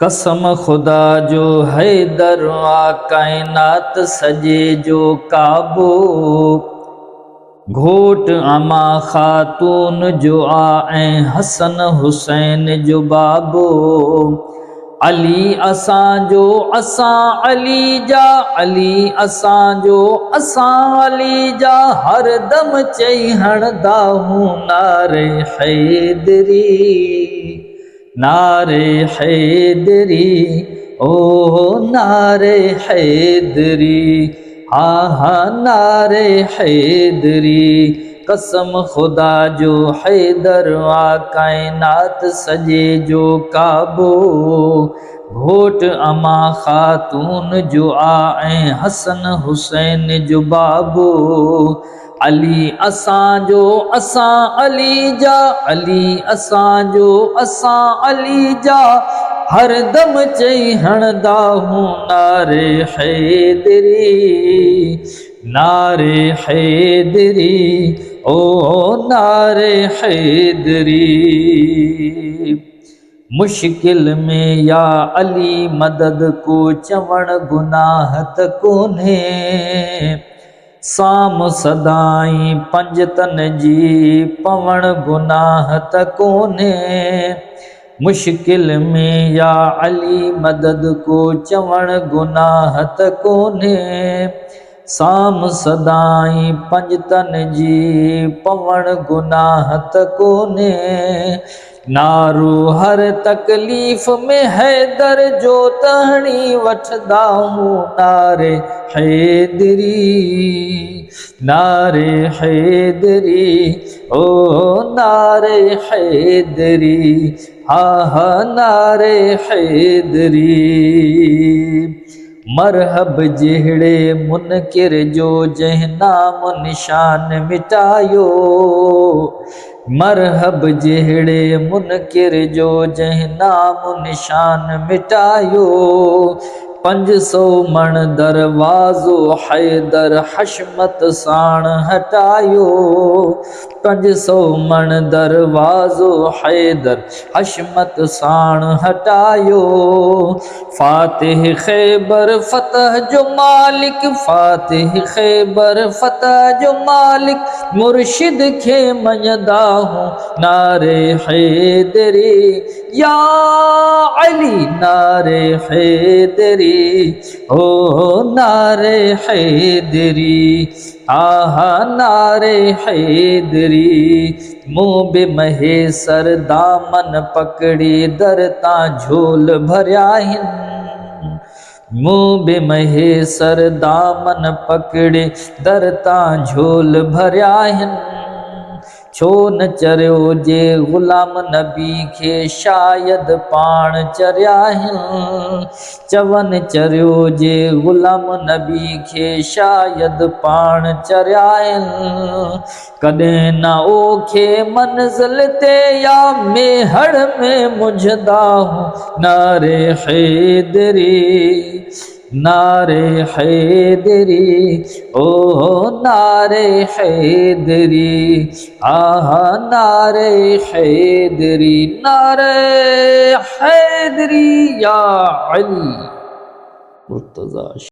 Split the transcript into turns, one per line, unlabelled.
कसम खुदा जो हैदर आ कायनात सजे जो काबू, घोट अमा खातून जो आ ऐं हसन हुसैन जो बाबू। अली असां जो असां अली जा, अली असां जो असां अली जा, हर दम चई हणदा हूं नारे हैदरी, नारे हैदरी, ओ नारे हैदरी, हा हा नारे हैदरी। कसम खुदा जो हैदर आ कायनात सजे जो काबू, घोट अमा खातून जो आ ऐं हसन हुसैन जो बाबू। अली असां जो असां अली जा, अली असां जो असां अली जा, हर दम चई हणदा हूं नारे हैदरी, नारे हैदरी, ओ नारे हैदरी। मुश्किल में या अली मदद को चवण गुनाह त कोन्हे, साम सदाई पंजतन जी पवण गुनाह त कोन्हे। मुश्किल में या अली मदद को चवण गुनाह त कोन्हे, साम सदाई पंजतन जी पवण गुनाह त कोन्हे। नारो हर तकलीफ़ में हैदर जो तहणी वठदा हूं नारे हैदरी, नारे हैदरी, ओ नारे हैदरी, हा हा नारे हैदरी। मरहब जहिड़े मुनकिर जो जंहिं नाम निशान मिटायो, मरहब जहिड़े मुनकिर जो जंहिं नाम निशान मिटायो। 500 मण दरवाज़ो हैदर हशमत साण हटायो, 500 मण दरवाज़ो हैदर हशमत साण हटायो। फातिह खैबर फतह जो मालिक, फातिह खैबर फतह जो मालिक, मुर्शिद खे मञदा हूं नारे हैदरी, या अली नारे हैदरी, ओ नारे हैदरी, आहा नारे हैदरी। मुँह बे महेसर दामन पकड़ी दर तां झोल भरिया आहिनि, मुँह बे महेसर दामन पकड़े दर तां झोल भरिया आहिनि। छो न चरियो जे ग़ुलाम नबी खे शायद पाण चरिया आहिनि, चवनि चरियो जे ग़ुलाम नबी खे शायद पाण चरिया आहिनि। कॾहिं न ओखे मंज़िल ते या मेहड़ में मुझदा हूं नारे हैदरी, नारे हैदरी, ओ नारे हैदरी, आहा नारे हैदरी, नारे हैदरी, या अली मुर्तज़ा।